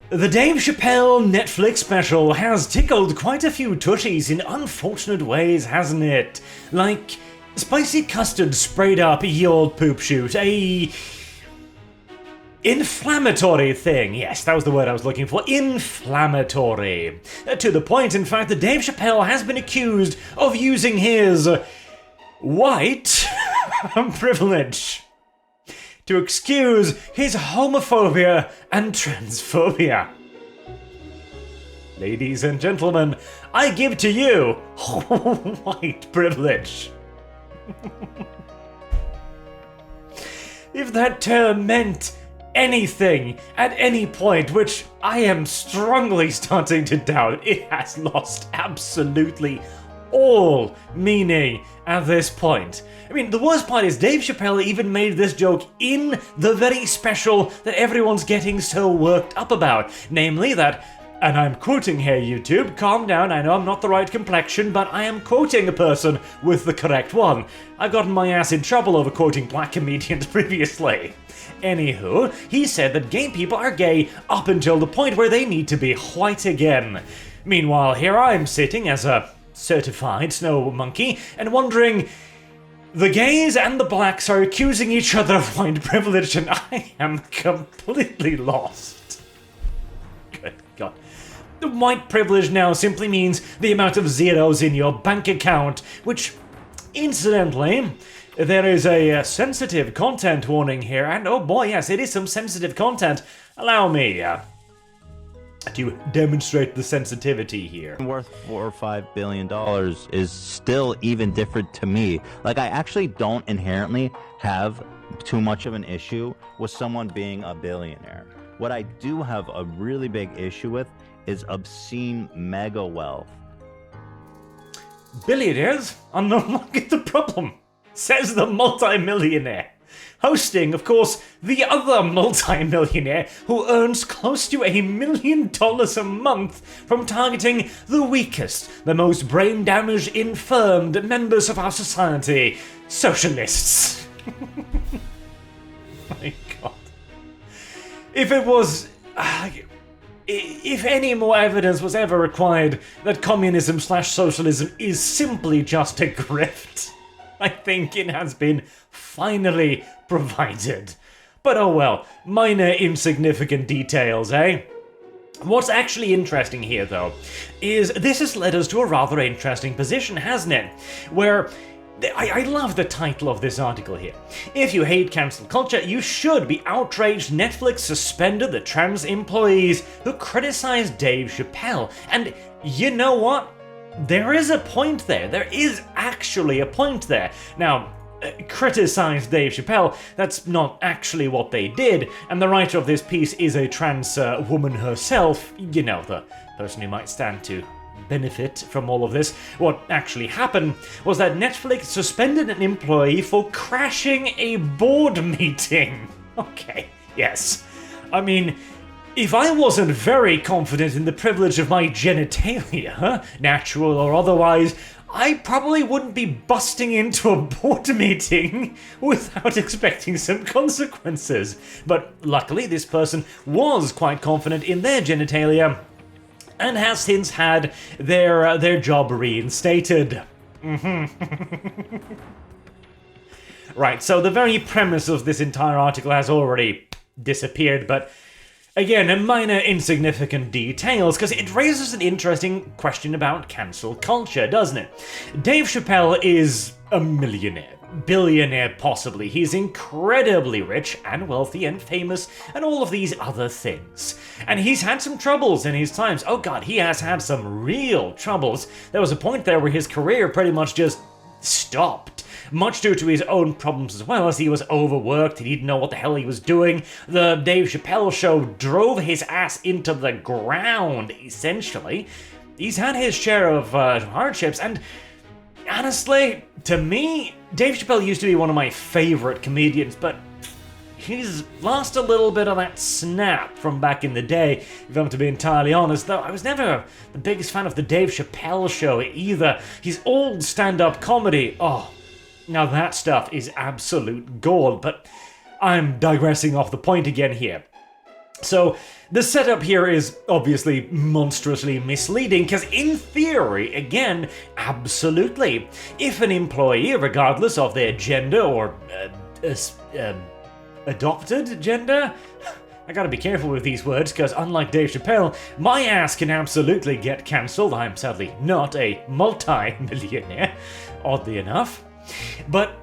The Dave Chappelle Netflix special has tickled quite a few tushies in unfortunate ways, hasn't it? Like spicy custard sprayed up ye old poop shoot, a inflammatory thing. Yes, that was the word I was looking for. Inflammatory. To the point, in fact, that Dave Chappelle has been accused of using his white privilege to excuse his homophobia and transphobia. Ladies and gentlemen, I give to you white privilege. If that term meant anything at any point, which I am strongly starting to doubt, it has lost absolutely all meaning at this point. I mean, the worst part is Dave Chappelle even made this joke in the very special that everyone's getting so worked up about. Namely that, and I'm quoting here, YouTube, calm down, I know I'm not the right complexion, but I am quoting a person with the correct one. I've gotten my ass in trouble over quoting black comedians previously. Anywho, he said that gay people are gay up until the point where they need to be white again. Meanwhile, here I'm sitting as a certified snow monkey and wondering, the gays and the blacks are accusing each other of white privilege and I am completely lost. Good God. The white privilege now simply means the amount of zeros in your bank account, which, incidentally, there is a sensitive content warning here, and oh boy, yes, it is some sensitive content. Allow me to demonstrate the sensitivity here. Worth $4 or $5 billion is still even different to me. Like, I actually don't inherently have too much of an issue with someone being a billionaire. What I do have a really big issue with is obscene mega wealth. Billionaires are no longer the problem, says the multi-millionaire. Hosting, of course, the other multi-millionaire who earns close to $1 million a month from targeting the weakest, the most brain-damaged, infirmed members of our society, socialists. My God. If it was... if any more evidence was ever required that communism/socialism is simply just a grift, I think it has been finally provided. But oh well, minor insignificant details, eh? What's actually interesting here, though, is this has led us to a rather interesting position, hasn't it? Where... I love the title of this article here. If you hate cancel culture, you should be outraged Netflix suspended the trans employees who criticized Dave Chappelle. And you know what? There is a point there. There is actually a point there. Now, criticize Dave Chappelle, that's not actually what they did, and the writer of this piece is a trans woman herself, you know, the person who might stand to benefit from all of this. What actually happened was that Netflix suspended an employee for crashing a board meeting. Okay, yes. I mean, if I wasn't very confident in the privilege of my genitalia, natural or otherwise, I probably wouldn't be busting into a board meeting without expecting some consequences. But luckily, this person was quite confident in their genitalia and has since had their job reinstated. Right, so the very premise of this entire article has already disappeared, but again, minor insignificant details, because it raises an interesting question about cancel culture, doesn't it? Dave Chappelle is a millionaire. Billionaire, possibly. He's incredibly rich and wealthy and famous and all of these other things. And he's had some troubles in his times. Oh god, he has had some real troubles. There was a point there where his career pretty much just stopped. Much due to his own problems as well, as he was overworked, he didn't know what the hell he was doing. The Dave Chappelle show drove his ass into the ground, essentially. He's had his share of hardships, and honestly, to me, Dave Chappelle used to be one of my favorite comedians, but he's lost a little bit of that snap from back in the day, if I'm to be entirely honest, though I was never the biggest fan of the Dave Chappelle show either. His old stand-up comedy, oh, now that stuff is absolute gold, but I'm digressing off the point again here. So the setup here is obviously monstrously misleading because in theory, again, absolutely, if an employee, regardless of their gender or adopted gender, I gotta be careful with these words because unlike Dave Chappelle, my ass can absolutely get cancelled. I'm sadly not a multi-millionaire, oddly enough. But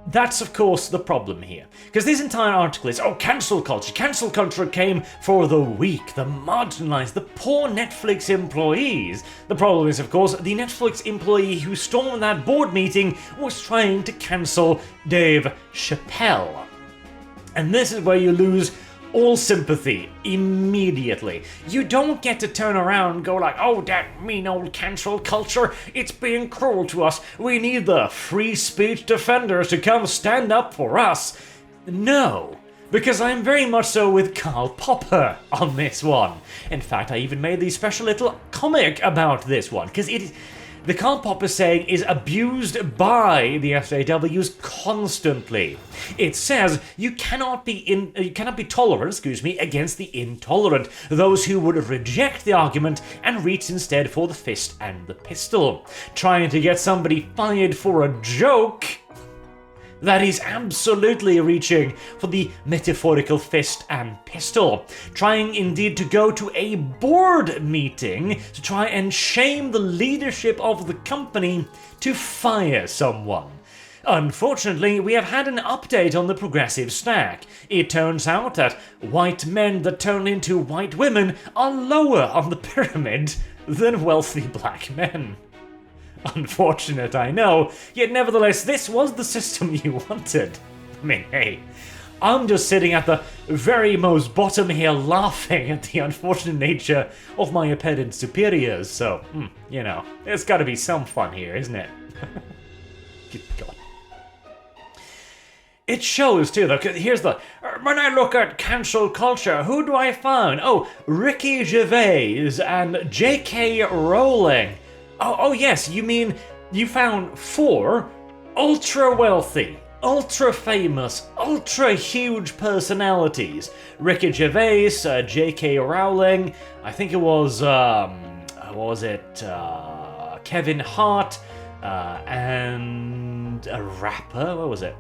that's, of course, the problem here. Because this entire article is, oh, cancel culture. Cancel culture came for the weak, the marginalized, the poor Netflix employees. The problem is, of course, the Netflix employee who stormed that board meeting was trying to cancel Dave Chappelle. And this is where you lose all sympathy immediately. You don't get to turn around and go like, oh, that mean old cancel culture, it's being cruel to us. We need the free speech defenders to come stand up for us. No, because I'm very much so with Karl Popper on this one. In fact, I even made the special little comic about this one, because the Karl Popper saying is abused by the SJWs constantly. It says you cannot be tolerant, against the intolerant, those who would reject the argument and reach instead for the fist and the pistol. Trying to get somebody fired for a joke, that is absolutely reaching for the metaphorical fist and pistol. Trying indeed to go to a board meeting to try and shame the leadership of the company to fire someone. Unfortunately, we have had an update on the progressive stack. It turns out that white men that turn into white women are lower on the pyramid than wealthy black men. Unfortunate, I know, yet nevertheless, this was the system you wanted. I mean, hey, I'm just sitting at the very most bottom here laughing at the unfortunate nature of my apparent superiors, so, you know, there's gotta be some fun here, isn't it? Good God. It shows too, though, 'cause here's the... When I look at cancel culture, who do I find? Oh, Ricky Gervais and J.K. Rowling. Oh yes, you mean you found 4 ultra-wealthy, ultra-famous, ultra-huge personalities. Ricky Gervais, J.K. Rowling, I think it was, Kevin Hart, and a rapper, what was it?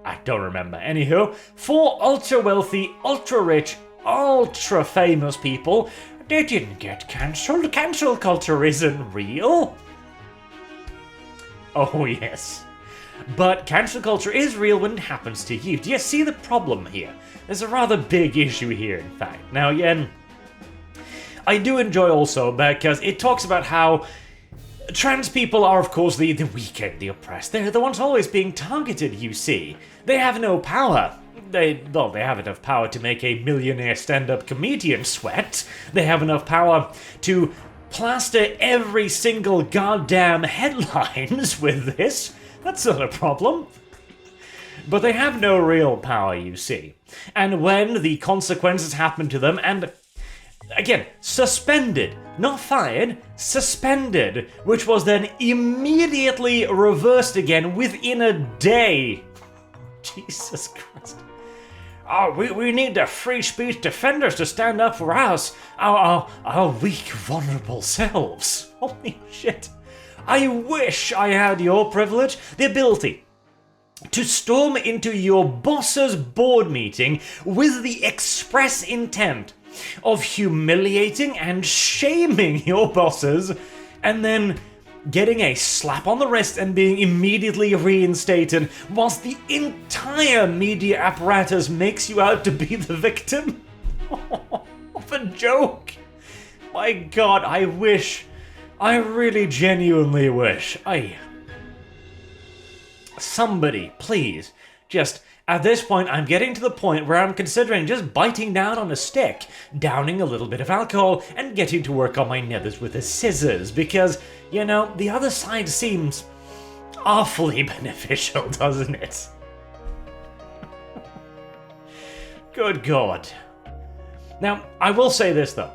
I don't remember. Anywho, 4 ultra-wealthy, ultra-rich, ultra-famous people. They didn't get cancelled. Cancel culture isn't real. Oh yes. But cancel culture is real when it happens to you. Do you see the problem here? There's a rather big issue here, in fact. Now again, I do enjoy also because it talks about how trans people are, of course, the weak and the oppressed. They're the ones always being targeted, you see. They have no power. They have enough power to make a millionaire stand-up comedian sweat. They have enough power to plaster every single goddamn headlines with this. That's not a problem. But they have no real power, you see. And when the consequences happen to them, and again, suspended, not fired, suspended, which was then immediately reversed again within a day. Jesus Christ. Oh, we need the free speech defenders to stand up for us, our weak, vulnerable selves. Holy shit. I wish I had your privilege, the ability to storm into your boss's board meeting with the express intent of humiliating and shaming your bosses, and then getting a slap on the wrist and being immediately reinstated whilst the entire media apparatus makes you out to be the victim of a joke. My God, I really genuinely wish, somebody, please, just, at this point, I'm getting to the point where I'm considering just biting down on a stick, downing a little bit of alcohol, and getting to work on my nethers with the scissors, because, you know, the other side seems awfully beneficial, doesn't it? Good God. Now, I will say this, though.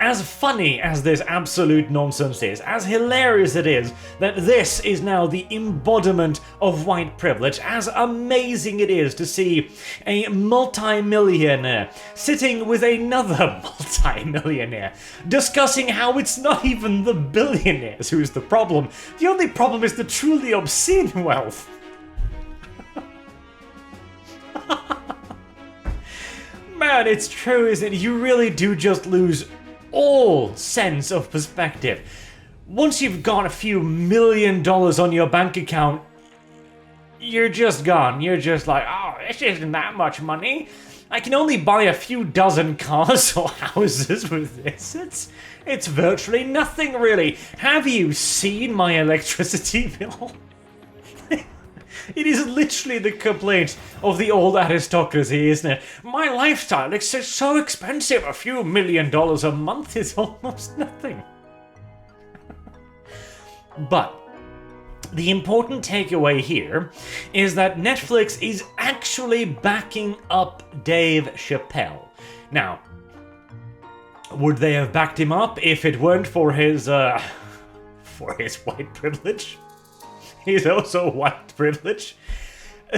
As funny as this absolute nonsense is, as hilarious it is that this is now the embodiment of white privilege, as amazing it is to see a multi-millionaire sitting with another multi-millionaire discussing how it's not even the billionaires who's the problem. The only problem is the truly obscene wealth. Man, it's true, isn't it? You really do just lose all sense of perspective. Once you've got a few $1 million on your bank account, you're just gone. You're just like, oh, this isn't that much money. I can only buy a few dozen cars or houses with this. It's virtually nothing, really. Have you seen my electricity bill? It is literally the complaint of the old aristocracy, isn't it? My lifestyle is so expensive, a few $1 million a month is almost nothing. But the important takeaway here is that Netflix is actually backing up Dave Chappelle. Now, would they have backed him up if it weren't for his white privilege? He's also white privilege.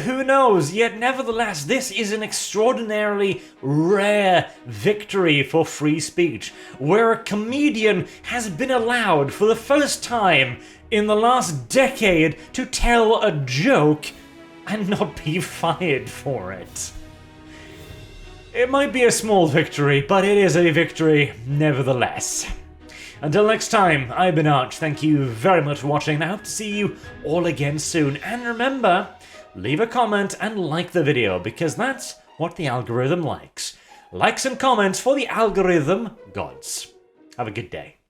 Who knows? Yet nevertheless, this is an extraordinarily rare victory for free speech, where a comedian has been allowed for the first time in the last decade to tell a joke and not be fired for it. It might be a small victory, but it is a victory nevertheless. Until next time, I've been Arch. Thank you very much for watching, and I hope to see you all again soon. And remember, leave a comment and like the video, because that's what the algorithm likes. Likes and comments for the algorithm gods. Have a good day.